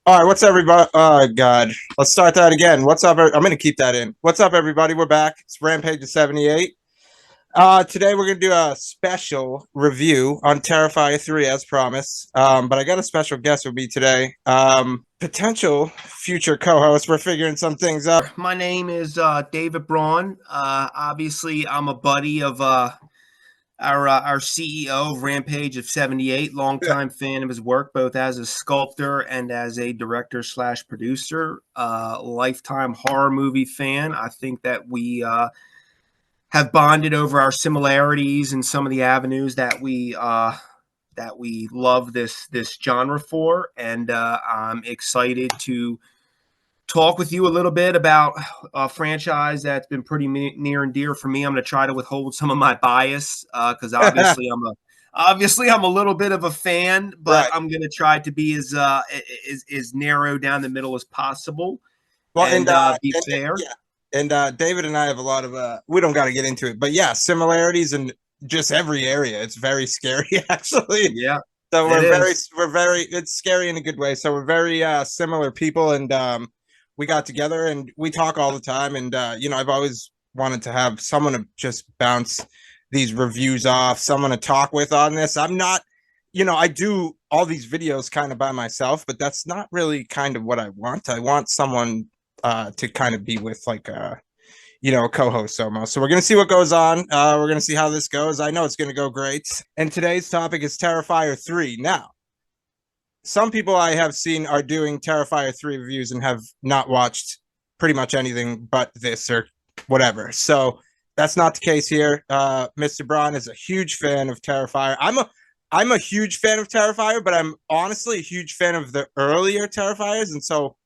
All right, what's everybody? Oh God, let's start that again. What's up? I'm gonna keep that in. What's up, everybody? We're back. It's Rampage of 78. Today we're gonna do a special review on Terrifier 3 as promised. But I got a special guest with me today. Potential future co-host. We're figuring some things out. My name is David Braun. Obviously, I'm a buddy of our CEO of Rampage of 78, longtime fan of his work, both as a sculptor and as a director slash producer. Lifetime horror movie fan. I think that we have bonded over our similarities and some of the avenues that we love this genre for, and I'm excited to talk with you a little bit about a franchise that's been pretty near and dear for me. I'm going to try to withhold some of my bias because obviously I'm a little bit of a fan, but Right. I'm going to try to be as narrow down the middle as possible Well, and be fair. yeah, and David and I have a lot of we don't got to get into it, but yeah, similarities in just every area. It's very scary, actually. Yeah, So it is. we're very it's scary in a good way. So we're very similar people, and we got together and we talk all the time. And I've always wanted to have someone to just bounce these reviews off, someone to talk with on this. I'm not, I do all these videos kind of by myself, but that's not really kind of what I want. I want someone to kind of be with, like a co-host almost. So we're gonna see what goes on. We're gonna see how this goes. I know it's gonna go great. And today's topic is Terrifier 3. Now, some people I have seen are doing Terrifier 3 reviews and have not watched pretty much anything but this or whatever. So that's not the case here. Mr. Braun is a huge fan of Terrifier. I'm a huge fan of Terrifier, but I'm honestly a huge fan of the earlier Terrifiers, and so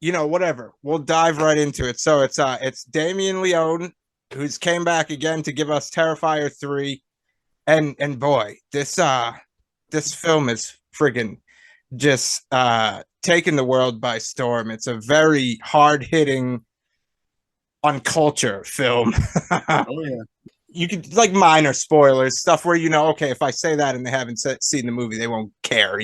whatever. We'll dive right into it. So it's Damien Leone who's came back again to give us Terrifier 3. And boy, this film is friggin' just taking the world by storm. It's a very hard-hitting on culture film. Oh yeah, You could, like, minor spoilers, stuff where okay, if I say that and they haven't seen the movie, they won't care.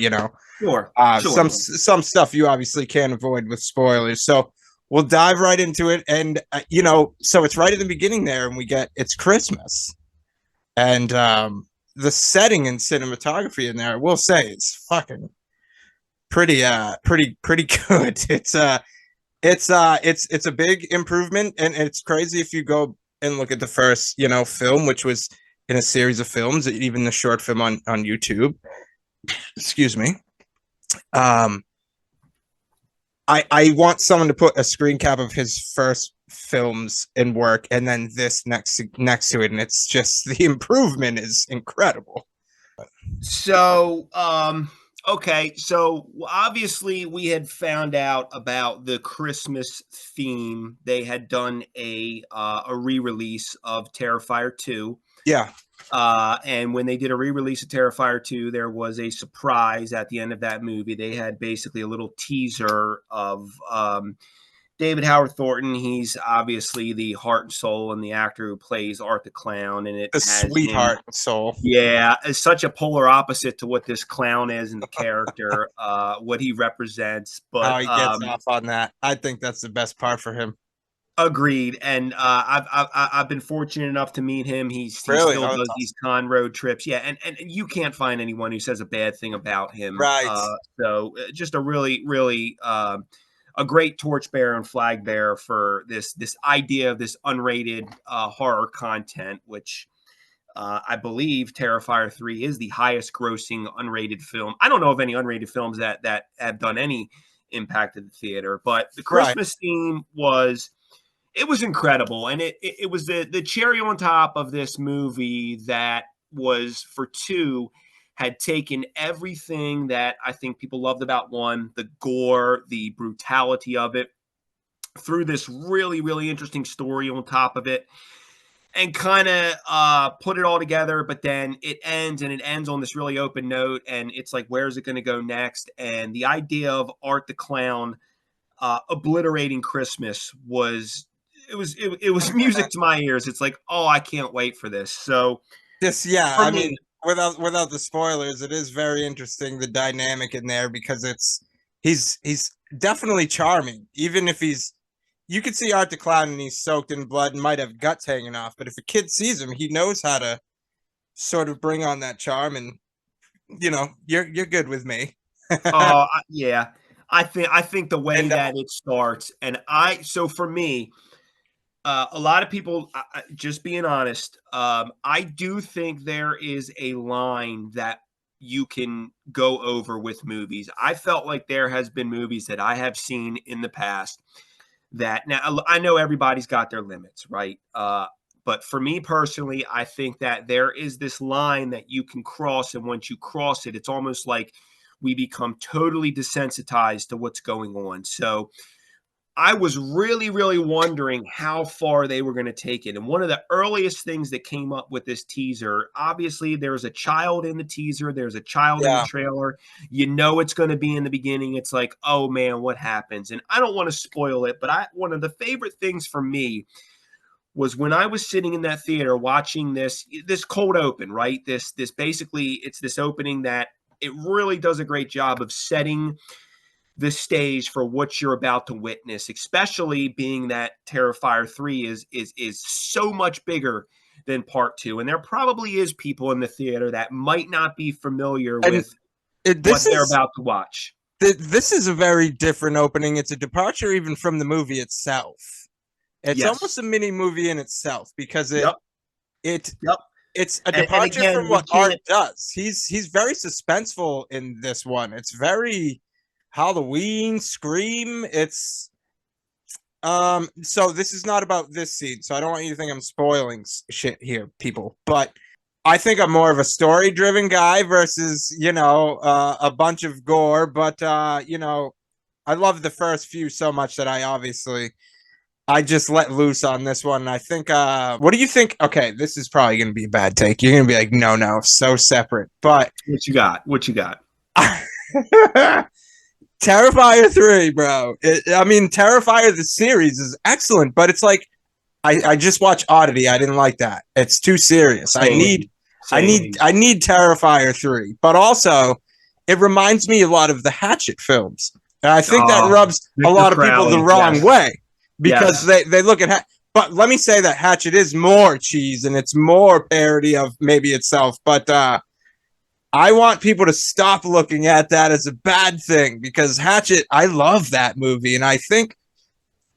sure, Some sure. stuff you obviously can't avoid with spoilers. So we'll dive right into it, and so it's right at the beginning there, and it's Christmas, and the setting and cinematography in there, I will say, is fucking pretty good. It's a big improvement, and it's crazy if you go and look at the first film, which was in a series of films, even the short film on YouTube. Excuse me. Um, I want someone to put a screen cap of his first films and work, and then this next to it, and it's just the improvement is incredible. So, okay. So obviously, we had found out about the Christmas theme. They had done a re-release of Terrifier 2. Yeah, And when they did a re-release of Terrifier 2, there was a surprise at the end of that movie. They had basically a little teaser of David Howard Thornton. He's obviously the heart and soul and the actor who plays Art the Clown, and it the has him. sweetheart soul. Yeah, it's such a polar opposite to what this clown is in the character, what he represents. How But he gets off on that, I think that's the best part for him. agreed. And I've been fortunate enough to meet him. He Really? still Oh, does that's these awesome. con road trips. Yeah, and you can't find anyone who says a bad thing about him. Right. So just a really a great torchbearer and flag bearer for this idea of this unrated horror content, which I believe Terrifier 3 is the highest grossing unrated film. I don't know of any unrated films that have done any impact at the theater, but the Right. Christmas theme was incredible, and it was the cherry on top of this movie that was for two had taken everything that I think people loved about one, the gore, the brutality of it, through this really interesting story on top of it, and kind of put it all together. But then it ends on this really open note, and it's like, where's it going to go next? And the idea of Art the Clown obliterating Christmas was music to my ears. It's like, oh, I can't wait for this. So Yeah, for I mean, me, without the spoilers, it is very interesting, the dynamic in there, because he's definitely charming, even if he's. You could see Art the Clown and he's soaked in blood and might have guts hanging off, but if a kid sees him, he knows how to sort of bring on that charm, and you're good with me. Yeah. I think the way And that it starts, and so for me, a lot of people, just being honest, I do think there is a line that you can go over with movies. I felt like there has been movies that I have seen in the past that, now I know everybody's got their limits, right? But for me personally, I think that there is this line that you can cross, and once you cross it, it's almost like we become totally desensitized to what's going on. So I was really, really wondering how far they were going to take it. And one of the earliest things that came up with this teaser, obviously, there's a child in the teaser, there's a child in the yeah, trailer. You know it's going to be in the beginning. It's like, oh man, what happens? And I don't want to spoil it, but one of the favorite things for me was when I was sitting in that theater watching this cold open, right? This basically, it's this opening that it really does a great job of setting the stage for what you're about to witness, especially being that Terrifier 3 is so much bigger than part 2. And there probably is people in the theater that might not be familiar and with what this they're is about to watch. this is a very different opening. It's a departure even from the movie itself. It's almost Yes. a mini movie in itself because Yep. it Yep. it's a And departure again, from we what Art can't. does. He's very suspenseful in this one. It's very Halloween, Scream. It's so this is not about this scene, so I don't want you to think I'm spoiling shit here, people. But I think I'm more of a story-driven guy versus, a bunch of gore. But I love the first few so much that I just let loose on this one. And I think what do you think? Okay, this is probably gonna be a bad take. You're gonna be like, no, so separate. But What you got? What you got? Terrifier 3, bro. I mean, Terrifier the series is excellent, but it's like I just watched Oddity. I didn't like that. It's too serious. I Same. need I Same. need I need Terrifier 3. But also it reminds me a lot of the Hatchet films. And I think that rubs a Victor lot of people the Crowley. wrong Yes. way because Yes. they look at but let me say that Hatchet is more cheese and it's more parody of maybe itself. But I want people to stop looking at that as a bad thing because Hatchet, I love that movie, and I think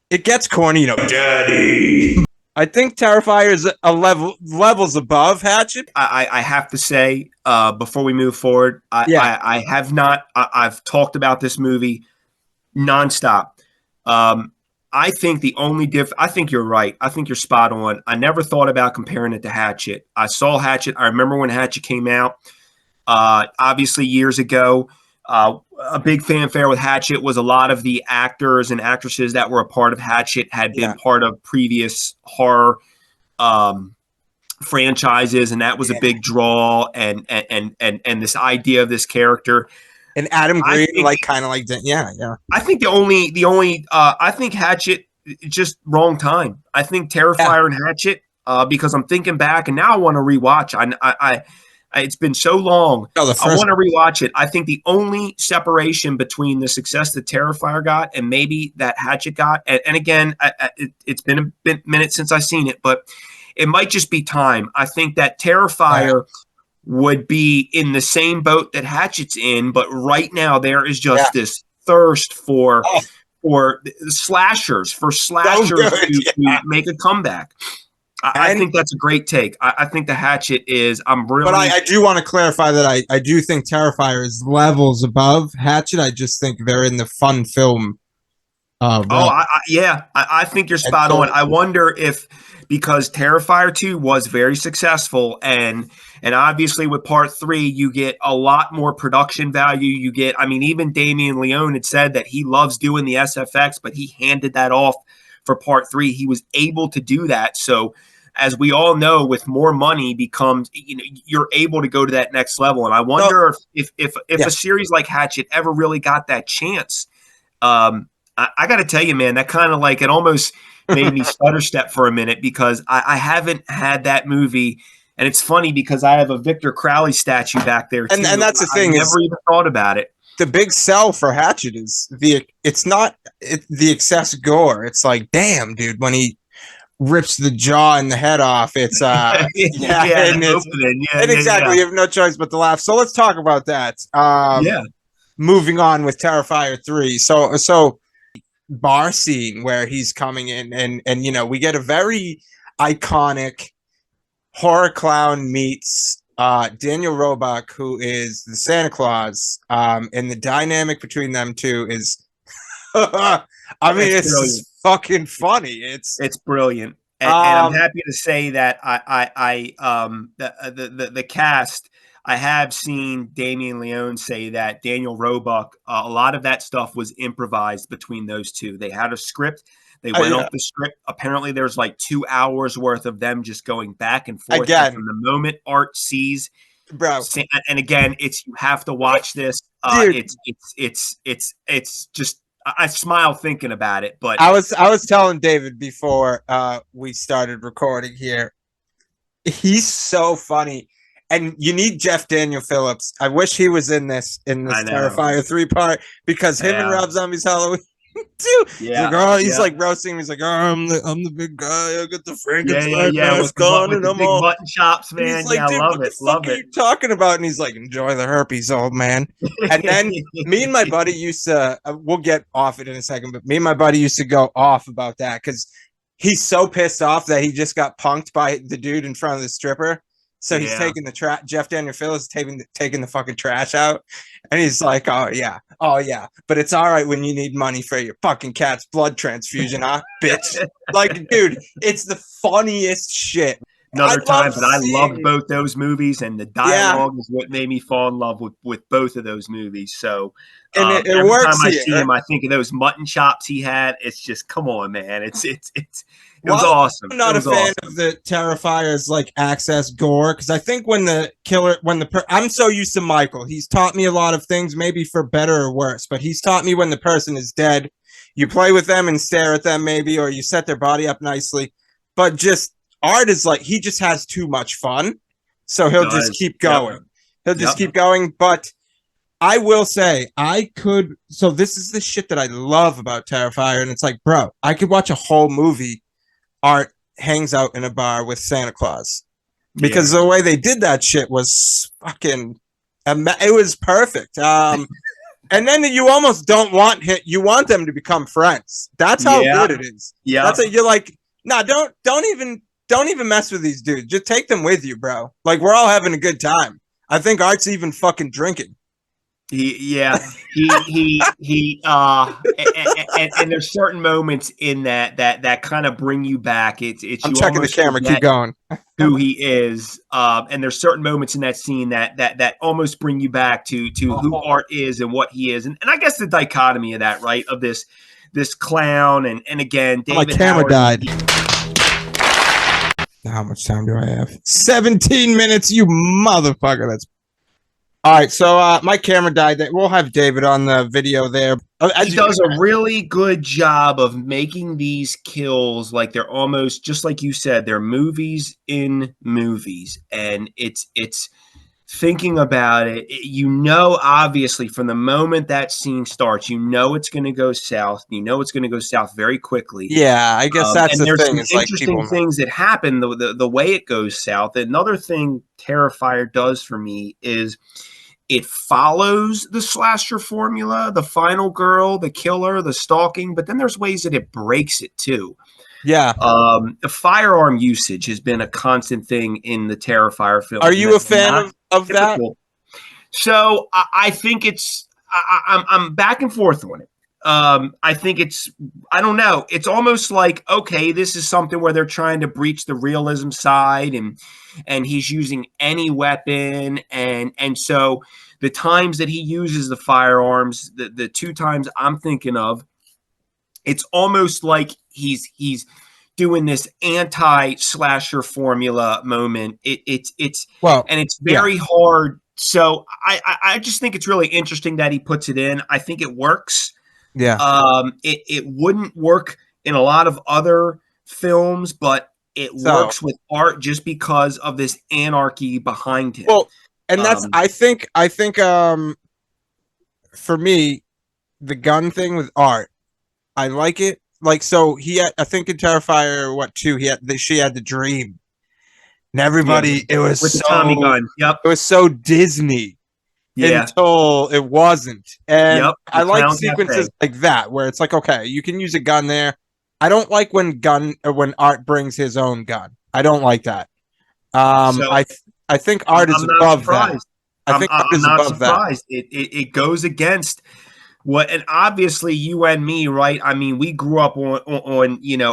it gets corny, Daddy. I think Terrifier is a levels above Hatchet. I have to say, before we move forward, Yeah, I have not. I've talked about this movie nonstop. I think the only I think you're right. I think you're spot on. I never thought about comparing it to Hatchet. I saw Hatchet. I remember when Hatchet came out. Obviously, years ago, a big fanfare with Hatchet was a lot of the actors and actresses that were a part of Hatchet had been yeah, part of previous horror um, franchises, and that was a yeah. big draw. And this idea of this character, And Adam I Green, think like kind of like that. Yeah, yeah. I think the only I think Hatchet just wrong time. I think Yeah. Terrifier and Hatchet, because I'm thinking back and now I want to rewatch. It's been so long. No, the I first. want to rewatch it. I think the only separation between the success that Terrifier got and maybe that Hatchet got, and again, it's been a minute since I've seen it, but it might just be time. I think that Yeah, Terrifier would be in the same boat that Hatchet's in, but right now there is yeah. just this thirst Oh, for slashers, so good. to Yeah. make a comeback. I And think that's a great take. I think the Hatchet is. I'm but really. I do want to clarify that I do think Terrifier is levels above Hatchet. I just think they're in the fun film Oh, realm. yeah. I think you're And spot so on. I wonder if because Terrifier 2 was very successful, and obviously with part 3 you get a lot more production value. You get, I mean, even Damien Leone had said that he loves doing the SFX, but he handed that off for part 3. He was able to do that. So as we all know, with more money becomes, you're able to go to that next level. And I no, wonder if yeah. a series like Hatchet ever really got that chance. I got to tell you, man, that kind of like it almost made me stutter step for a minute because I haven't had that movie. And it's funny because I have a Victor Crowley statue back there And too. that's the I've thing is never even thought about it. the big sell for Hatchet is it's not the excess gore. It's like, damn, dude, when he rips the jaw and the head off, it's yeah, Yeah, and the it's opening. Yeah, and yeah, yeah. exactly, you have no choice but to laugh. So let's talk about that. Yeah. Moving on with Terrifier 3. So bar scene where he's coming in and you know, we get a very iconic horror clown meets Daniel Roebuck, who is the Santa Claus. And the dynamic between them two is I mean, It's it's brilliant. just fucking funny. It's It's brilliant, and I'm um happy to say that the cast. I have seen Damien Leone say that Daniel Roebuck, a lot of that stuff was improvised between those two. They had a script. They went yeah, off the script. Apparently, there's like 2 hours worth of them just going back and forth. And again, from the moment Art sees, bro, and again, it's you have to watch this. dude. It's just I smile thinking about it, but I was telling David before we started recording here. He's so funny. And you need Jeff Daniel Phillips. I wish he was in this I know. Terrifier 3 part because him and Yeah. Rob Zombie's Halloween too. He's like, Yeah, oh, he's yeah, like roasting him. He's like, oh, I'm the big guy. I got the yeah, yeah, Frankenstein yeah. mask on, With and the I'm big all. mutton chops, And he's man. like, Yeah, dude, love what the it, fuck love are it. you talking about? And he's like, enjoy the herpes, old man. And then me and my buddy used to. We'll get off it in a second, but me and my buddy used to go off about that because he's so pissed off that he just got punked by the dude in front of the stripper. So he's Yeah, taking the trash. Jeff Daniel Phillips is taking the fucking trash out, and he's like, oh yeah, but it's all right when you need money for your fucking cat's blood transfusion, huh, bitch? Like, dude, it's the funniest shit. I another love time, but I loved seeing, both those movies, and the yeah, dialogue is what made me fall in love with both of those movies. So and it every time works I see here. him, I think of those mutton chops he had. It's just, come on, man. It was Well, awesome. I'm It not a was fan awesome. of the Terrifier's like access gore because I think when the killer, I'm so used to Michael, he's taught me a lot of things, maybe for better or worse, but he's taught me when the person is dead, you play with them and stare at them, maybe, or you set their body up nicely. But just Art is like, he just has too much fun. So he'll just Does. keep Yep. going. He'll just Yep. keep going. But I will say, I could. So this is the shit that I love about Terrifier. And it's like, bro, I could watch a whole movie Art hangs out in a bar with Santa Claus because Yeah. the way they did that shit was fucking it was perfect. And then you almost don't want hit. You want them to become friends. That's how Yeah. good it is. Yeah. That's you're like, nah, don't even mess with these dudes. Just take them with you, bro. Like we're all having a good time. I think Art's even fucking drinking. And there's certain moments in that kind of bring you back. It's I'm you checking the almost camera. Keep forget going. who he is. And there's certain moments in that scene that almost bring you back to who Oh, Art is and what he is. And I guess the dichotomy of that, right? Of this clown and again, my David camera Howard. died. How much time do I have? 17 minutes, you motherfucker. That's all right. So my camera died. We'll have David on the video there. He does a really good job of making these kills like they're almost just like you said, they're movies in movies. And it's thinking about it, obviously from the moment that scene starts, it's going to go south. It's going to go south very quickly. Yeah, I guess that's And the there's thing some is like interesting people know. things that happen the way it goes south. Another thing Terrifier does for me is it follows the slasher formula, the final girl, the killer, the stalking, but then there's ways that it breaks it too. Yeah. The firearm usage has been a constant thing in the Terrifier Are films, and you a that's fan not of that? typical. So I think I'm back and forth on it. I think I don't know. It's almost like, okay, this is something where they're trying to breach the realism side and he's using any weapon. And so the times that he uses the firearms, the 2 times I'm thinking of, it's almost like he's doing this anti-slasher formula moment. It's Well, and it's yeah. very hard. So I just think it's really interesting that he puts it in. I think it works. Yeah. It wouldn't work in a lot of other films, but it So, works with Art just because of this anarchy behind him. well, and that's Um, I think for me, the gun thing with art, I like it. Like, so he had, I think in Terrifier, what two? She had the dream, and Yeah, everybody, with the Tommy gun. Yep. it was so Disney Yeah. until it wasn't. And Yep. I The like Clown sequences Cafe. like that where it's like, okay, you can use a gun there. I don't like when Art brings his own gun. I don't like that. Um, So I I think Art is I'm not above that. surprised. I think Art I'm is not above that. surprised. It goes against what, and obviously you and me, right? I mean, we grew up on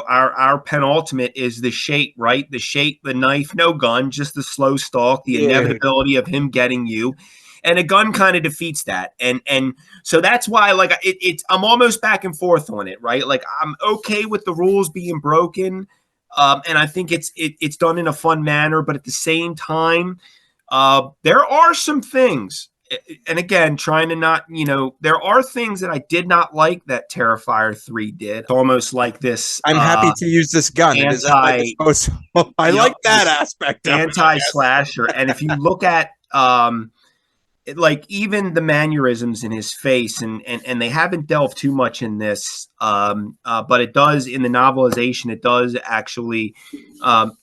our penultimate is the shape, right? The shape, the knife, no gun, just the slow stalk, the Dude, inevitability of him getting you, and a gun kind of defeats that. And so that's why, like, it's I'm almost back and forth on it, right? Like, I'm okay with the rules being broken, and I think it's done in a fun manner, but at the same time, there are some things, and again, trying to not, there are things that I did not like that Terrifier 3 did. It's almost like this I'm happy to use this gun. It is at my anti, disposal. I yep, like that this aspect of it, I guess. anti-slasher. And if you look at like even the mannerisms in his face, and they haven't delved too much in this, but it does in the novelization, it does actually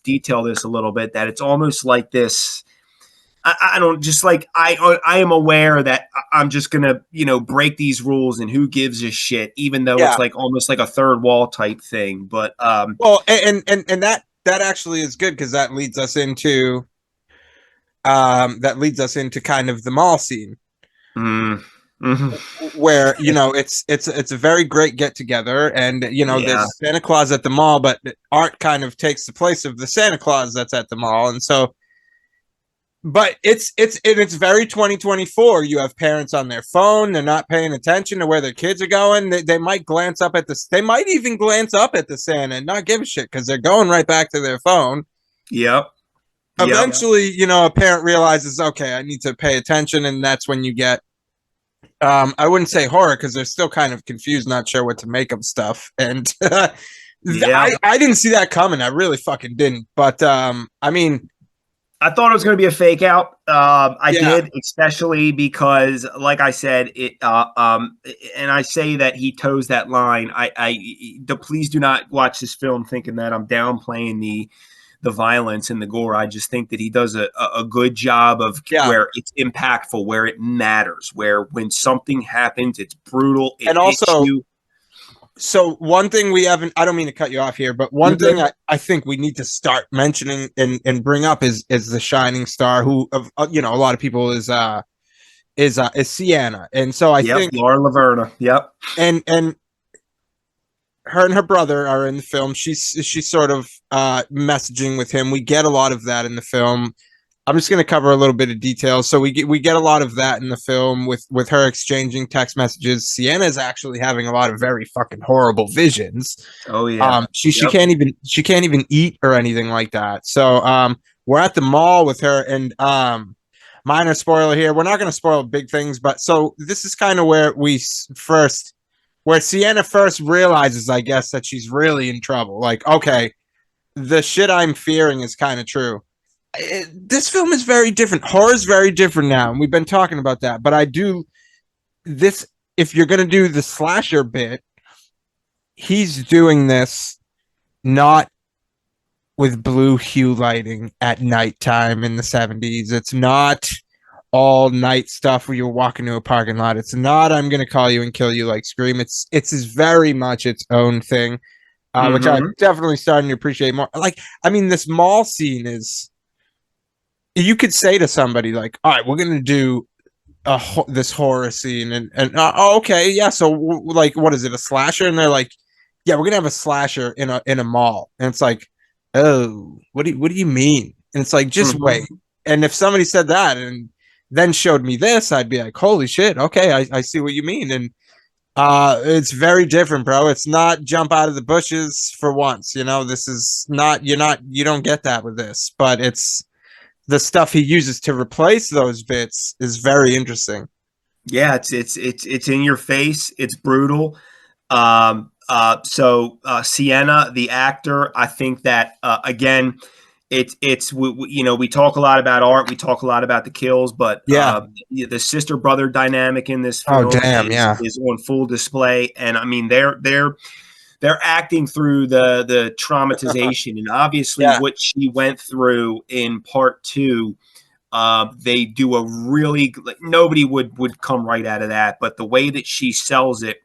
detail this a little bit, that it's almost like this. I don't, just like I am aware that I'm just gonna break these rules, and who gives a shit, even though it's Yeah. like almost like a third wall type thing. But Well, and that actually is good because that leads us into kind of the mall scene mm, mhm, where it's a very great get together, and yeah, there's Santa Claus at the mall, but Art kind of takes the place of the Santa Claus that's at the mall, and so but it's very 2024. You have parents on their phone, they're not paying attention to where their kids are going. They might glance up at they might even glance up at the Santa and not give a shit because they're going right back to their phone. yep, yep, Eventually, a parent realizes, okay, I need to pay attention, and that's when you get I wouldn't say horror because they're still kind of confused, not sure what to make of stuff. And yeah. I didn't see that coming. I really fucking didn't. But I mean, I thought it was going to be a fake out. I yeah, did, especially because, like I said, and I say that he toes that line. Please do not watch this film thinking that I'm downplaying the violence and the gore. I just think that he does a good job of yeah. where it's impactful, where it matters, where when something happens, it's brutal, it And hits also, you. so one thing we haven't, I don't mean to cut you off here, but You're one thing good. I think we need to start mentioning and bring up is the shining star who of a lot of people is Sienna. And so I Yep, think Laura Laverna. Yep. and her and her brother are in the film. She's sort of messaging with him. We get a lot of that in the film. I'm just going to cover a little bit of details. So we get a lot of that in the film with her exchanging text messages. Sienna's actually having a lot of very fucking horrible visions. Oh yeah. She Yep. can't even eat or anything like that. So we're at the mall with her, and minor spoiler here. We're not going to spoil big things, but so this is kind of where Sienna first realizes, I guess, that she's really in trouble. Like, okay, the shit I'm fearing is kind of true. This film is very different. Horror is very different now, and we've been talking about that. But I do this. If you're gonna do the slasher bit, he's doing this not with blue hue lighting at nighttime in the 70s. It's not all night stuff where you're walking to a parking lot. It's not I'm gonna call you and kill you like Scream. It's very much its own thing, which I'm Mm-hmm. definitely starting to appreciate more. Like, I mean, this mall scene is. You could say to somebody like, "All right, we're gonna do this horror scene," and oh, okay, yeah. So like, what is it, a slasher? And they're like, "Yeah, we're gonna have a slasher in a mall." And it's like, "Oh, what do you mean?" And it's like, just wait. Mm-hmm. And if somebody said that and then showed me this, I'd be like, "Holy shit, okay, I see what you mean." And it's very different, bro. It's not jump out of the bushes for once. This is not you don't get that with this, but it's the stuff he uses to replace those bits is very interesting. Yeah, it's in your face. It's brutal. Sienna, the actor, I think that again, we talk a lot about art, we talk a lot about the kills, but Yeah. the sister brother dynamic in this Oh film damn, is yeah. is on full display, and I mean they're acting through the traumatization, and obviously Yeah. what she went through in part two. They do a really like, nobody would come right out of that, but the way that she sells it,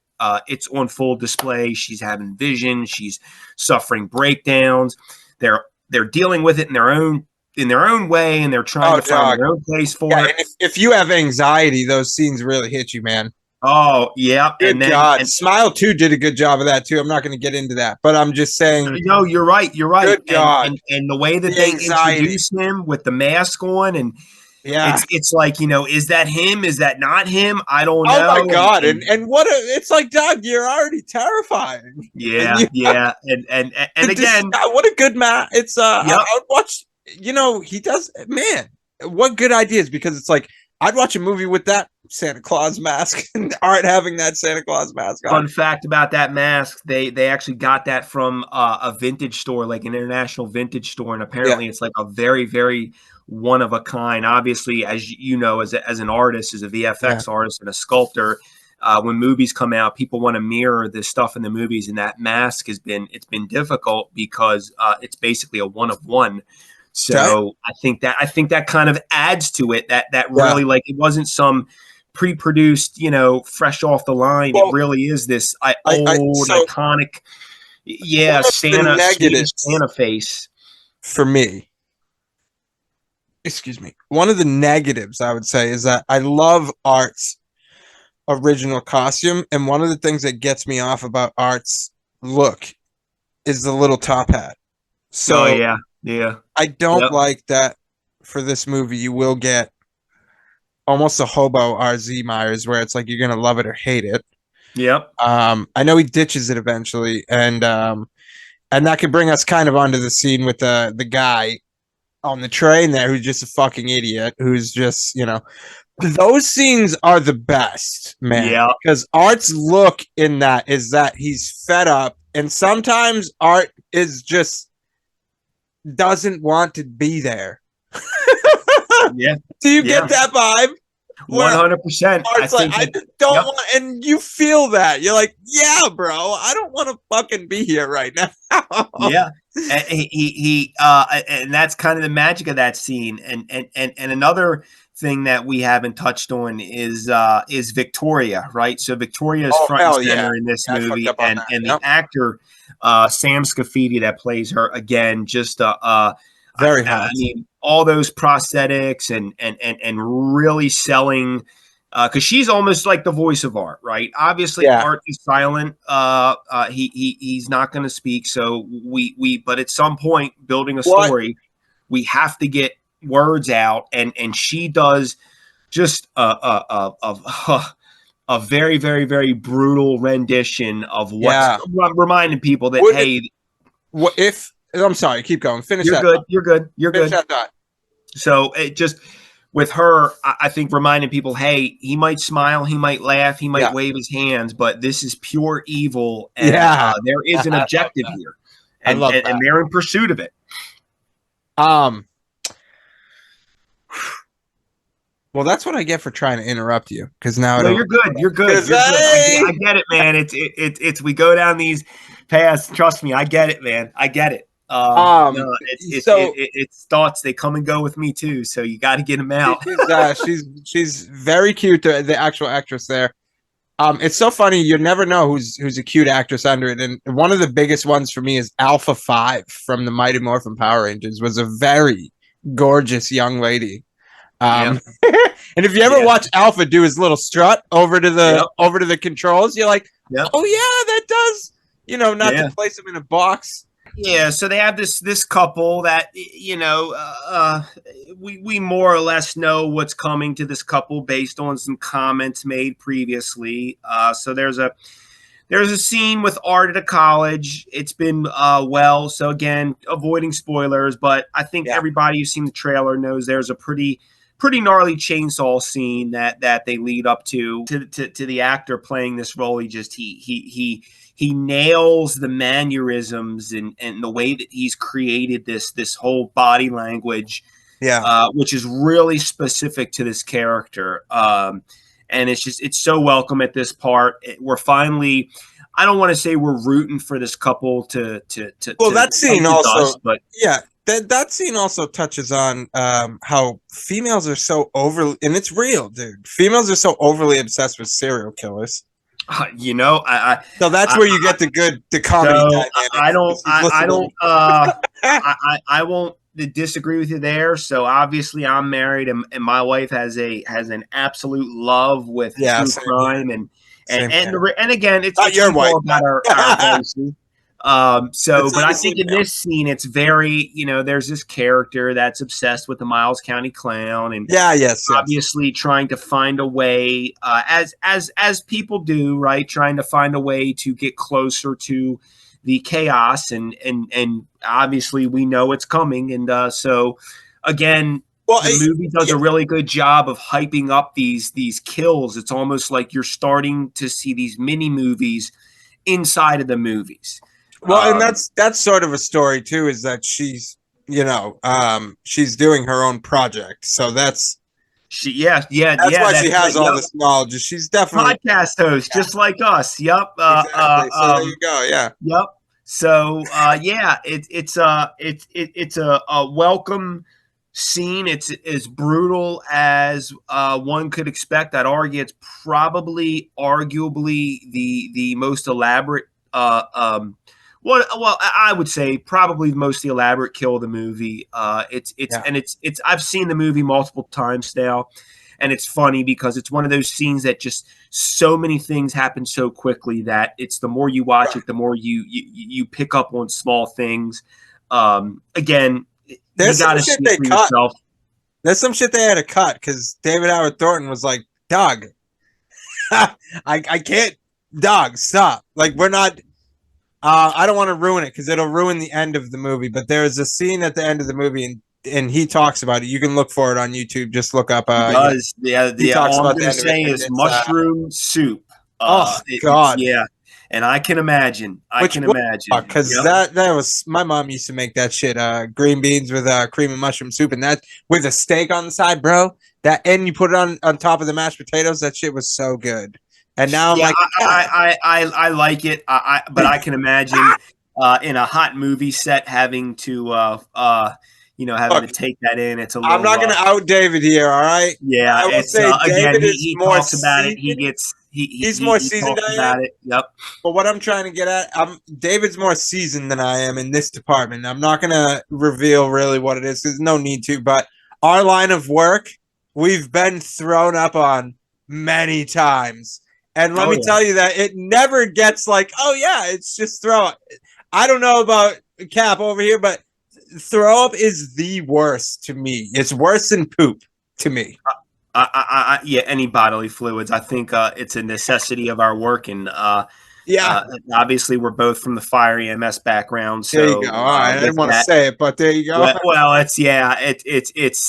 it's on full display. She's having visions. She's suffering breakdowns. They're dealing with it in their own way, and they're trying Oh to find dog. their own place Yeah, for and it. if you have anxiety, those scenes really hit you, man. Oh yeah, and Good then God. and Smile 2 did a good job of that too. I'm not going to get into that, but I'm just saying, no, you're right, you're right, good God. and the way that The they anxiety. introduce him with the mask on, and Yeah. it's like, is that him? Is that not him? I don't Oh my know, God. and And what a, it's like, Doug, you're already terrifying. And yeah, you yeah, and again, what a good man. It's yep, I would watch, he does, man, what good ideas, because it's like I'd watch a movie with that Santa Claus mask and Art having that Santa Claus mask on. fun fact about that mask, they actually got that from a vintage store, like an international vintage store, and Yeah. apparently it's like a very, very one of a kind. Obviously, as you know, as an artist, as a Yeah. VFX artist and a sculptor, when movies come out, people want to mirror the stuff in the movies, and that mask it's been difficult because it's basically a one of one. Okay. So I think that kind of adds to it, that Yeah. really, like, it wasn't some pre-produced, fresh off the line. It Well, really is this I old so iconic, one yeah, of the Santa, Swedish negatives Santa face. for me, excuse me, one of the negatives I would say is that I love Art's original costume, and one of the things that gets me off about Art's look is the little top hat. Oh So yeah, yeah, I don't yep, like that for this movie. You will get almost a hobo RZ Myers, where it's like you're gonna love it or hate it. yep, I know he ditches it eventually, and that could bring us kind of onto the scene with the guy on the train there who's just a fucking idiot, who's just, those scenes are the best, man, yeah, because Art's look in that is that he's fed up, and sometimes Art is just doesn't want to be there. yeah, Do you yeah. get that vibe? Where 100%. I Art's like, think I that. just don't Yep. want, and you feel that. You're like, yeah, bro, I don't want to fucking be here right now. Yeah. And and that's kind of the magic of that scene. And another thing that we haven't touched on is Victoria, right? So Victoria is Oh, front and hell yeah. center in this Yeah, I fucked movie, up on that. and the Yep. actor Sam Scafidi that plays her, again, just Very I hot. mean, all those prosthetics and really selling, because she's almost like the voice of Art, right? Obviously, Yeah. Art is silent. He's not going to speak. So but at some point, building a What? story, we have to get words out, and she does just a very, very, very brutal rendition of what's Yeah. reminding people that, Would it, hey, what if, I'm sorry, keep going. Finish you're that good, thought. you're good, you're Finish good. that thought. So it just, with her, I think reminding people, hey, he might smile, he might laugh, he might Yeah. wave his hands, but this is pure evil, and Yeah. there is an I love objective that. here, I love and that. they're in pursuit of it. Um, well, that's what I get for trying to interrupt you, because now I No, don't. you're good. You're good. Because You're good. I hey, get it, man. It's we go down these paths. Trust me, I get it, man. I get it. No, um, so it's thoughts. They come and go with me too. So you got to get them out. she's very cute. The actual actress there. It's so funny. You never know who's a cute actress under it. And one of the biggest ones for me is Alpha 5 from the Mighty Morphin Power Rangers. Was a very gorgeous young lady. Yeah. And if you ever Yeah. watch Alpha do his little strut Yep. over to the controls, you're like, Yep. oh yeah, that does. Not to Yeah. place him in a box. Yeah, so they have this couple that, we more or less know what's coming to this couple based on some comments made previously. So there's a scene with Art at a college. It's been so again, avoiding spoilers, but I think Yeah. everybody who's seen the trailer knows there's a pretty pretty gnarly chainsaw scene that they lead up to the actor playing this role. He nails the mannerisms and the way that he's created this whole body language, Yeah. which is really specific to this character. And it's so welcome at this part. We're finally, I don't want to say we're rooting for this couple to Well, that scene also, dust, but yeah, that scene also touches on how females are so overly, and it's real, dude. Females are so overly obsessed with serial killers. you know, So that's I, where you get the comedy so dynamic. I won't disagree with you there. So obviously, I'm married, and my wife has an absolute love with Yeah, true same here. crime, Same here. and again, Not your wife, all about our voices. It's But I obviously think in this scene, it's very, there's this character that's obsessed with the Miles County Clown, and yeah, yes. obviously trying to find a way, as people do, right? Trying to find a way to get closer to the chaos, and obviously we know it's coming, and so again, Well, the movie does a really good job of hyping up these kills. It's almost like you're starting to see these mini movies inside of the movies. well, and that's sort of a story too, is that she's doing her own project. So that's why she has all this knowledge. She's definitely podcast host, just like us. Yep. exactly. So there you go. Yeah. Yep. So it's a welcome scene. It's as brutal as one could expect. I'd argue it's arguably the most elaborate. Well, I would say probably the most elaborate kill of the movie. It's I've seen the movie multiple times now, and it's funny because it's one of those scenes that just so many things happen so quickly that it's the more you watch it, the more you pick up on small things. Again, there's you got to see it for yourself. There's some shit they had to cut because David Howard Thornton was like, "Dog, I can't, dog, stop. Like, we're not. I don't want to ruin it because it'll ruin the end of the movie. But there is a scene at the end of the movie, and he talks about it. You can look for it on YouTube. Just look up. He does. He talks all about I'm going to say is mushroom soup. God. Yeah. And I can imagine. Because that was, my mom used to make that shit. Green beans with cream and mushroom soup, and that with a steak on the side, bro. That, and you put it on top of the mashed potatoes. That shit was so good. And now I'm like, I like it. But I can imagine in a hot movie set having to having to take that in. It's a little. I'm not going to out David here. All right. Yeah, I will say David is he more talks about seasoned. it. He's more seasoned. About it. Yep. But what I'm trying to get at, David's more seasoned than I am in this department. I'm not going to reveal really what it is. There's no need to. But our line of work, we've been thrown up on many times. And let me tell you that it never gets like, oh, yeah, it's just throw up. I don't know about Cap over here, but throw up is the worst to me. It's worse than poop to me. Any bodily fluids. I think it's a necessity of our work, and obviously we're both from the fire EMS background. So there you go. All right, I didn't want to say it, but there you go. Well, it's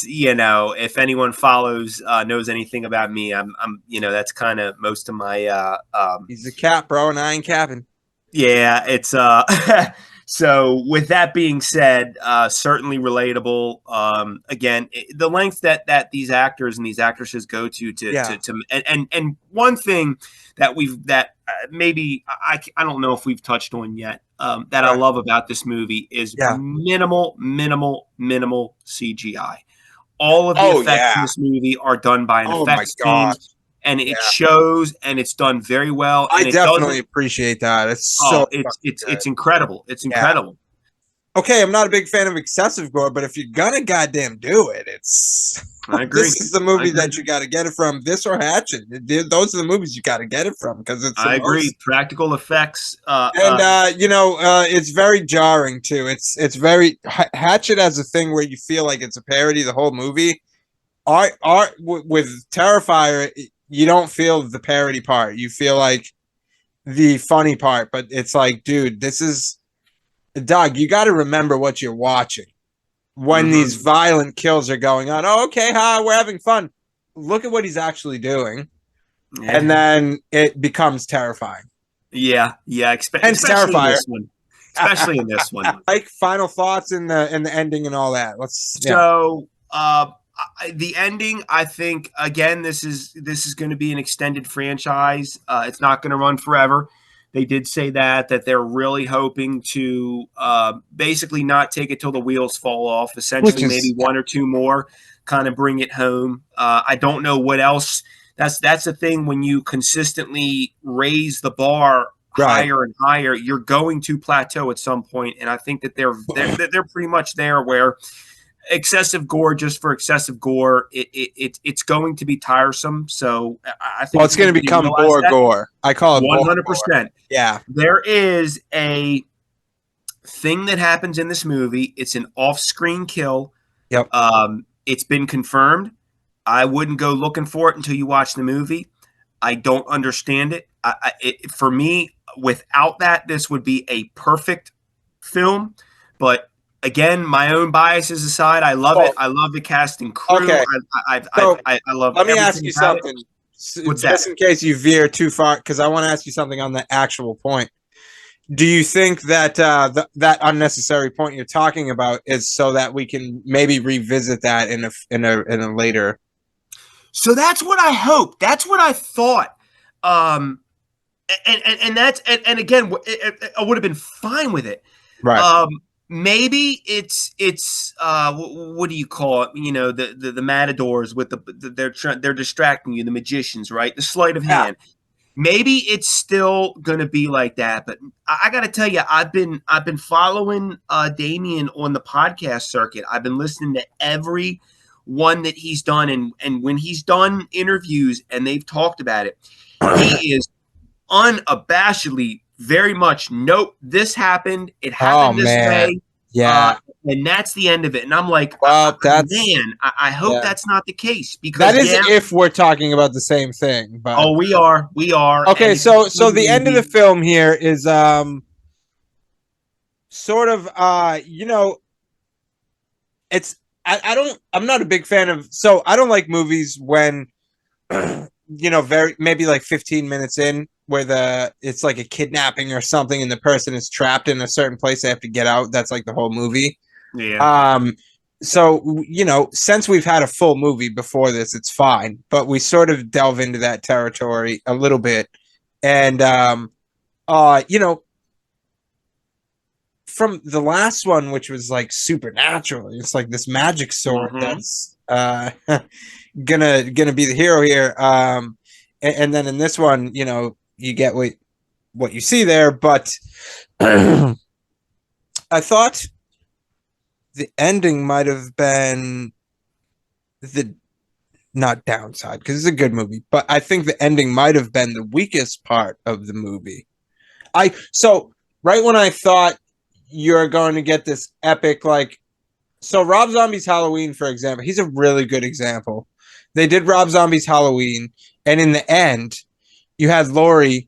if anyone follows knows anything about me, I'm that's kind of most of my. He's a cap, bro, and I ain't capping. Yeah, it's So with that being said, certainly relatable. Again, the lengths that these actors and these actresses go and one thing that maybe I don't know if we've touched on yet that I love about this movie is minimal CGI. All of the effects in this movie are done by an effects team. And it shows, and it's done very well. And I definitely appreciate that. It's incredible. It's incredible. Okay, I'm not a big fan of excessive gore, but if you're gonna goddamn do it, I agree. This is the movie that you got to get it from. This or Hatchet. Those are the movies you got to get it from because it's. I agree. Practical effects, it's very jarring too. It's very Hatchet has a thing where you feel like it's a parody the whole movie. Art with Terrifier, you don't feel the parody part. You feel like the funny part, but it's like, dude, this is, dog, you got to remember what you're watching. when these violent kills are going on. Oh, okay, we're having fun. Look at what he's actually doing. Yeah. And then it becomes terrifying. Yeah. Hence Especially in Terrifier. this one. Especially in this one. Like final thoughts in the ending and all that. So the ending, I think, again, this is going to be an extended franchise. It's not going to run forever. They did say that they're really hoping to basically not take it till the wheels fall off. Essentially, maybe one or two more, kind of bring it home. I don't know what else. That's the thing when you consistently raise the bar higher and higher, you're going to plateau at some point, and I think that they're pretty much there where excessive gore just for excessive gore, it's going to be tiresome. So I think it's going to become bore gore. I call it 100%. Yeah, there is a thing that happens in this movie. It's an off-screen kill. Yep. It's been confirmed. I wouldn't go looking for it until you watch the movie. I don't understand it. For me, without that, this would be a perfect film. But again, my own biases aside, I love it. I love the cast and crew. Okay. I love. Let me ask you something, just in case you veer too far, because I want to ask you something on the actual point. Do you think that that unnecessary point you're talking about is so that we can maybe revisit that in a later? So that's what I hope. That's what I thought. And that's and again, I would have been fine with it. Right. Maybe it's what do you call it? You know, the matadors with they're distracting you, the magicians, right? The sleight of hand. Maybe it's still gonna be like that, but I got to tell you, I've been following Damien on the podcast circuit. I've been listening to every one that he's done, and when he's done interviews and they've talked about it, he is unabashedly very much, nope, this happened. It happened this way. Yeah. And that's the end of it. And I'm like, well, I hope that's not the case, because that is if we're talking about the same thing. But we are. Okay, so the end of the film here is sort of it's I'm not a big fan of, so I don't like movies when maybe like 15 minutes in where it's like a kidnapping or something and the person is trapped in a certain place, they have to get out. That's like the whole movie. Yeah. So since we've had a full movie before this, it's fine, but we sort of delve into that territory a little bit. And from the last one, which was like supernatural, it's like this magic sword that's gonna be the hero here. And then in this one, you get what you see there, but I thought the ending might have been the not downside, because it's a good movie, but I think the ending might have been the weakest part of the movie. So right when I thought you're going to get this epic, so Rob Zombie's Halloween, for example, he's a really good example. They did Rob Zombie's Halloween, and in the end, you had Laurie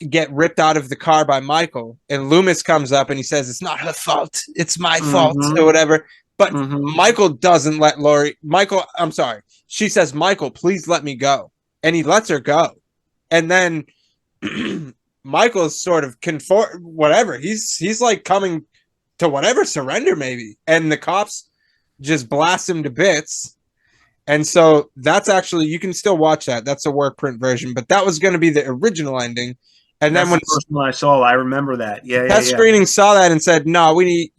get ripped out of the car by Michael, and Loomis comes up and he says, it's not her fault, it's my fault, or whatever. But Michael doesn't let Laurie, she says, Michael, please let me go. And he lets her go. And then Michael's sort of whatever. He's like coming to whatever, surrender maybe. And the cops just blast him to bits. And so that's actually, you can still watch that. That's a work print version, but that was going to be the original ending. And then when the first one I saw, I remember that. Test screening saw that and said, no, we need,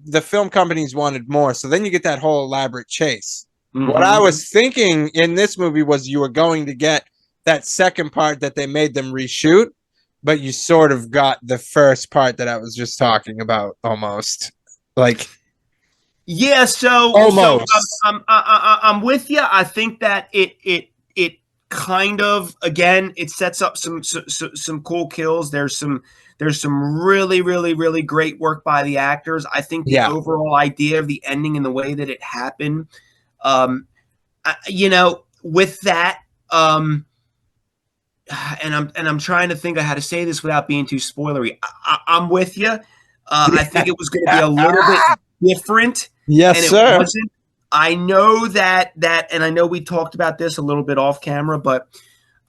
the film companies wanted more. So then you get that whole elaborate chase. What I was thinking in this movie was you were going to get that second part that they made them reshoot, but you sort of got the first part that I was just talking about almost. Yeah, so almost. I'm with you. I think that it kind of, again, it sets up some cool kills. There's some really, really, really great work by the actors. I think the overall idea of the ending and the way that it happened, with that, and I'm trying to think of how to say this without being too spoilery. I'm with you. I think it was going to be a little bit different, Yes, and it sir. wasn't. I know and I know we talked about this a little bit off camera, but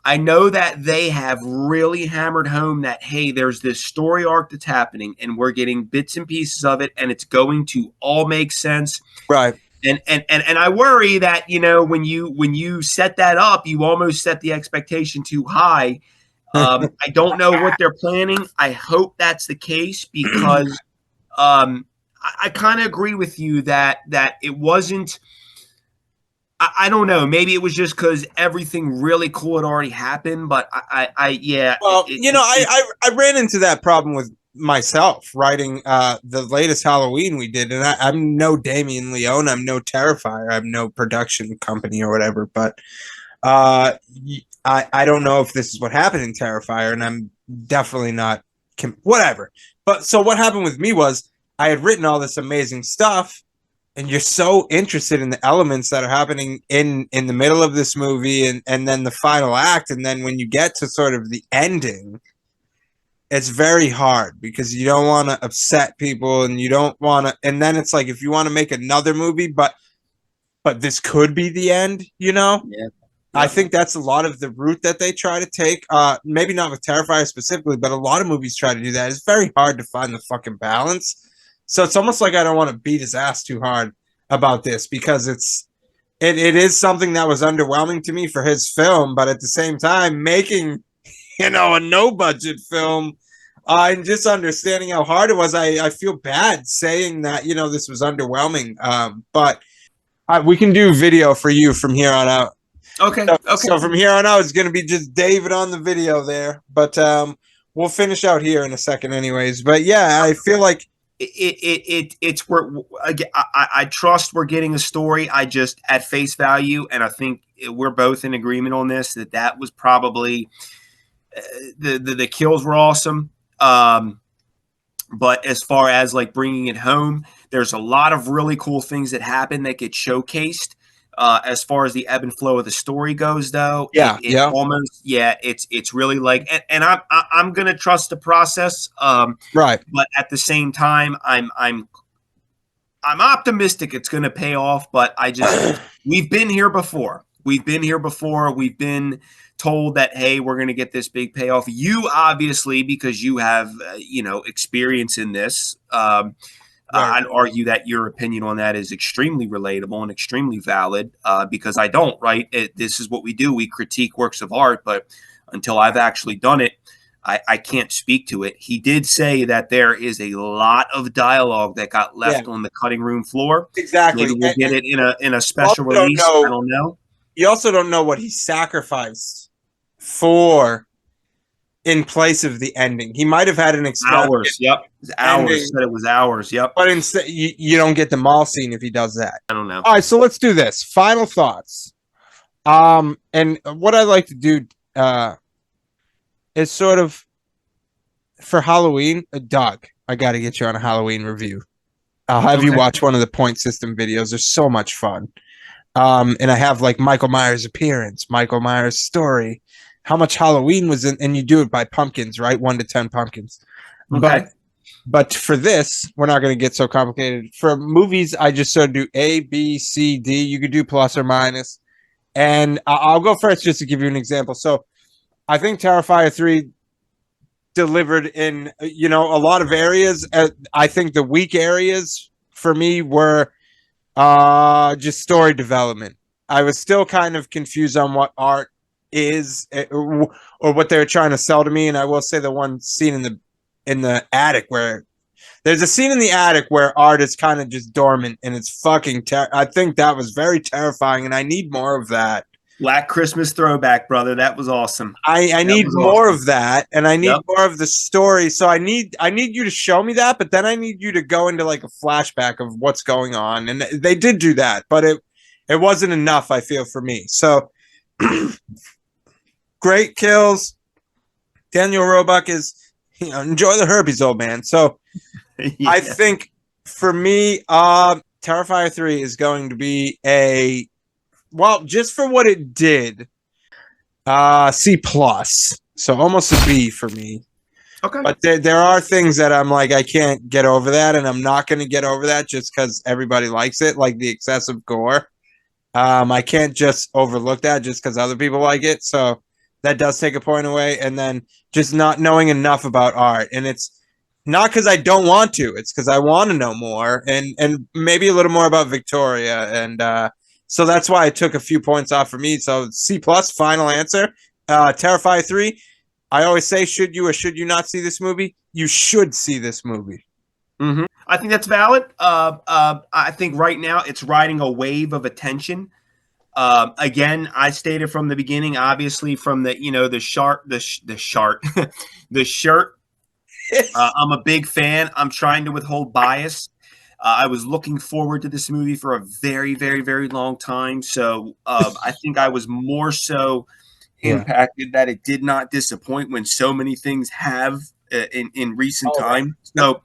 I know that they have really hammered home that, hey, there's this story arc that's happening, and we're getting bits and pieces of it, and it's going to all make sense. Right. And I worry that, when you set that up, you almost set the expectation too high. I don't know what they're planning. I hope that's the case, because I kind of agree with you that it wasn't. I don't know. Maybe it was just because everything really cool had already happened. But yeah. Well, I ran into that problem with myself writing the latest Halloween we did, and I'm no Damien Leone, I'm no Terrifier, I'm no production company or whatever, but I don't know if this is what happened in Terrifier, and I'm definitely not whatever. But so what happened with me was I had written all this amazing stuff, and you're so interested in the elements that are happening in the middle of this movie, and then the final act, and then when you get to sort of the ending, it's very hard because you don't want to upset people, and you don't want to, and then it's like, if you want to make another movie, but this could be the end, Yeah. I Yep. think that's a lot of the route that they try to take. Maybe not with Terrifier specifically, but a lot of movies try to do that. It's very hard to find the fucking balance. So it's almost like I don't want to beat his ass too hard about this, because it is something that was underwhelming to me for his film, but at the same time, making a no budget film, and just understanding how hard it was, I feel bad saying that this was underwhelming. But we can do video for you from here on out. Okay. So from here on out, it's going to be just David on the video there. But we'll finish out here in a second, anyways. But yeah, I feel like it's where I trust we're getting a story. I just, at face value, and I think we're both in agreement on this, that was probably the kills were awesome. But as far as like bringing it home, there's a lot of really cool things that happen that get showcased. As far as the ebb and flow of the story goes, though, it almost, it's really like, and I'm gonna trust the process. Right. But at the same time, I'm optimistic it's gonna pay off. But we've been here before. We've been told that, hey, we're going to get this big payoff. You obviously, because you have experience in this, I'd argue that your opinion on that is extremely relatable and extremely valid, because I don't. Right, this is what we do. We critique works of art, but until I've actually done it, I can't speak to it. He did say that there is a lot of dialogue that got left on the cutting room floor. Exactly. Maybe we'll get it in a special release. I don't know. You also don't know what he sacrificed for in place of the ending. He might have had an hours. Yep, hours. Said it was hours. Yep. But instead, you don't get the mall scene if he does that. I don't know. All right, so let's do this. Final thoughts. And what I'd like to do is sort of, for Halloween, Doug, I got to get you on a Halloween review. I'll have you watch one of the point system videos. They're so much fun. And I have like Michael Myers' appearance, Michael Myers' story, how much Halloween was in, and you do it by pumpkins, right? 1 to 10 pumpkins. Okay. But for this, we're not going to get so complicated. For movies, I just sort of do A, B, C, D. You could do plus or minus. And I'll go first just to give you an example. So I think Terrifier 3 delivered in, a lot of areas. I think the weak areas for me were just story development. I was still kind of confused on what art is, or what they were trying to sell to me. And I will say the one scene in the attic, where there's a scene in the attic where art is kind of just dormant, and it's fucking I think that was very terrifying, and I need more of that. Black Christmas throwback, brother. That was awesome. I need more of that, and I need more of the story. So I need you to show me that, but then I need you to go into like a flashback of what's going on. And they did do that, but it wasn't enough, I feel, for me. So great kills. Daniel Roebuck is, enjoy the herpes, old man. So yeah. I think for me, Terrifier 3 is going to be just for what it did, C+. So almost a B for me. Okay. But there are things that I'm like, I can't get over that, and I'm not going to get over that just because everybody likes it, like the excessive gore. I can't just overlook that just because other people like it. So that does take a point away. And then just not knowing enough about art. And it's not because I don't want to, it's because I want to know more and maybe a little more about Victoria. And so that's why I took a few points off for me. So C plus, final answer. Terrifier 3. I always say, should you or should you not see this movie? You should see this movie. Mm-hmm. I think that's valid. I think right now it's riding a wave of attention. Again, I stated from the beginning, obviously from the the the shirt. I'm a big fan. I'm trying to withhold bias. I was looking forward to this movie for a very, very, very long time. So I think I was more so Yeah. impacted that it did not disappoint when so many things have in recent Oh, time. yeah. So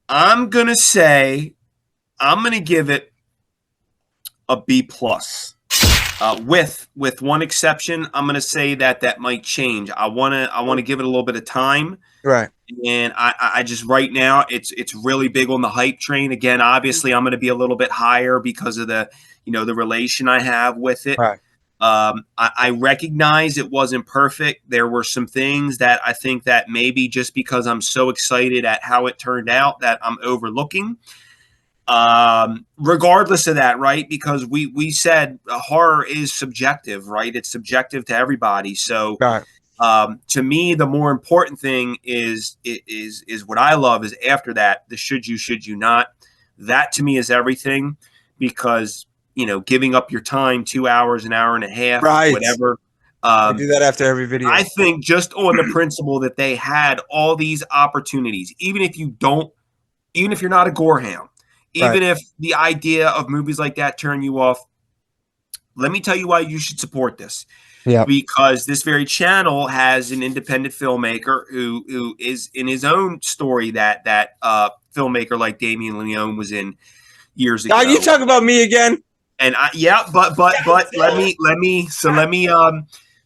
I'm gonna say I'm gonna give it a B plus. With one exception, I'm gonna say that might change. I wanna give it a little bit of time, Right. and I just right now it's really big on the hype train. Again, obviously, I'm gonna be a little bit higher because of the the relation I have with it. Right. I recognize it wasn't perfect. There were some things that I think that maybe just because I'm so excited at how it turned out that I'm overlooking. Regardless of that, right? Because we said horror is subjective, right? It's subjective to everybody. So Right. to me, the more important thing is what I love is after that the should you not. That to me is everything because giving up your time 2 hours, an hour and a half, Right. whatever. I do that after every video. I think just on the principle that they had all these opportunities, even if you're not a gorehound, Right. even if the idea of movies like that turn you off, let me tell you why you should support this. Yeah. Because this very channel has an independent filmmaker who is in his own story that filmmaker like Damien Leone was in years Now you ago. talk about me again. And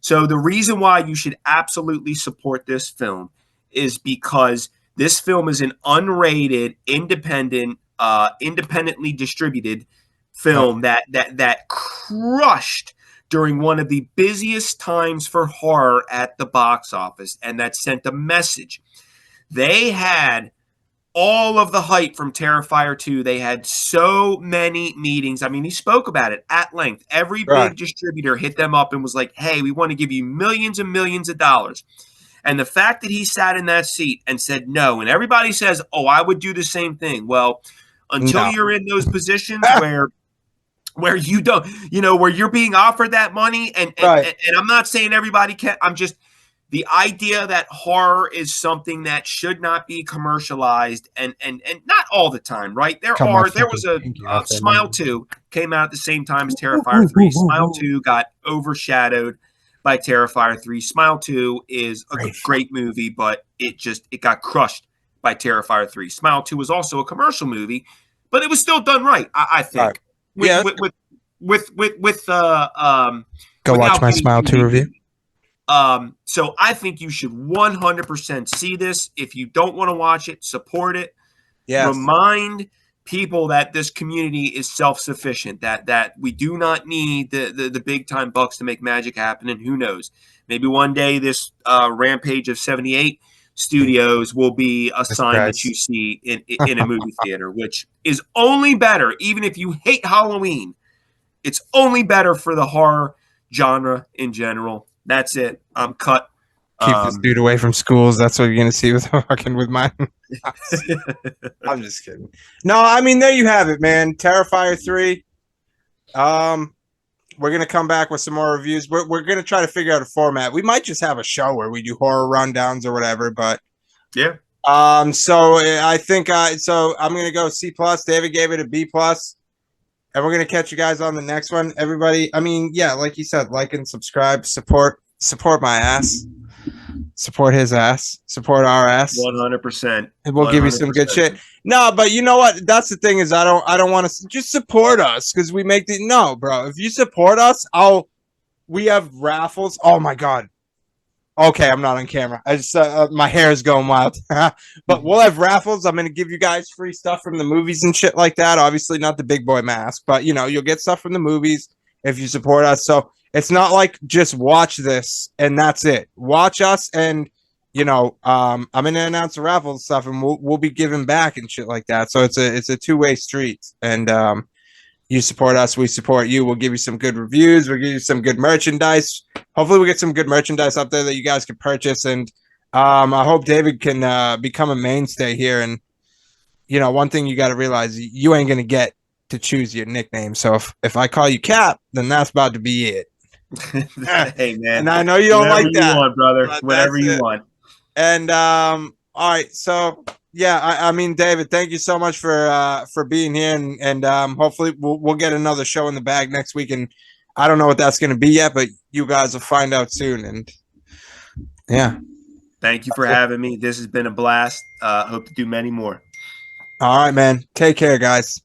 so the reason why you should absolutely support this film is because this film is an unrated, independently distributed Right. film that crushed during one of the busiest times for horror at the box office, and that sent a message. They had all of the hype from Terrifier 2. They had so many meetings. I mean, he spoke about it at length. Every Right. big distributor hit them up and was like, hey, we want to give you millions and millions of dollars. And the fact that he sat in that seat and said no, and everybody says, oh, I would do the same thing. Well, until No. you're in those positions where you don't, where you're being offered that money, Right. and I'm not saying everybody can, I'm just the idea that horror is something that should not be commercialized and not all the time, right? There was a Smile 2 came out at the same time as Terrifier 3. Smile 2 got overshadowed by Terrifier 3. Smile 2 is a great movie, but it got crushed by Terrifier 3. Smile 2 was also a commercial movie, but it was still done right, I think. Right. Yeah. Go watch Without my getting Smile too 2 deep. review. So I think you should 100% see this. If you don't want to watch it, support it. Yes. Remind people that this community is self-sufficient, that we do not need the big time bucks to make magic happen. And who knows, maybe one day this Rampage of 78 studios will be a sign that you see in a movie theater, which is only better. Even if you hate Halloween, it's only better for the horror genre in general. That's it. I'm cut. Keep this dude away from schools. That's what you're gonna see with mine. I'm just kidding. No, I mean there you have it, man. Terrifier 3. We're gonna come back with some more reviews. We're gonna try to figure out a format. We might just have a show where we do horror rundowns or whatever, but yeah. So I think so I'm gonna go C plus. David gave it a B plus. And we're gonna catch you guys on the next one. Everybody, I mean, yeah, like you said, like and subscribe, support my ass, support his ass, support our ass. 100%. And we'll give you some good shit. No, but you know what? That's the thing is I don't want to just support us because we make the no, bro. If you support us, we have raffles. Oh my god. Okay, I'm not on camera. I just my hair is going wild. But we'll have raffles. I'm gonna give you guys free stuff from the movies and shit like that. Obviously, not the big boy mask, but you know, you'll get stuff from the movies if you support us. So it's not like just watch this and that's it. Watch us, and you know, I'm gonna announce the raffle stuff, and we'll be giving back and shit like that. So it's a two-way street, and you support us, we support you. We'll give you some good reviews. We'll give you some good merchandise. Hopefully, we get some good merchandise up there that you guys can purchase. And I hope David can become a mainstay here. And you know, one thing you got to realize, you ain't gonna get to choose your nickname. So if I call you Cap, then that's about to be it. Hey, man, And I know you don't whatever like you that, want, brother. but Whatever that's you it. want. And all right, so yeah, I mean, David, thank you so much for being here, and hopefully we'll get another show in the bag next week, and I don't know what that's going to be yet, but you guys will find out soon, and yeah, Thank you for having me. This has been a blast. Hope to do many more. all right, man, take care, guys.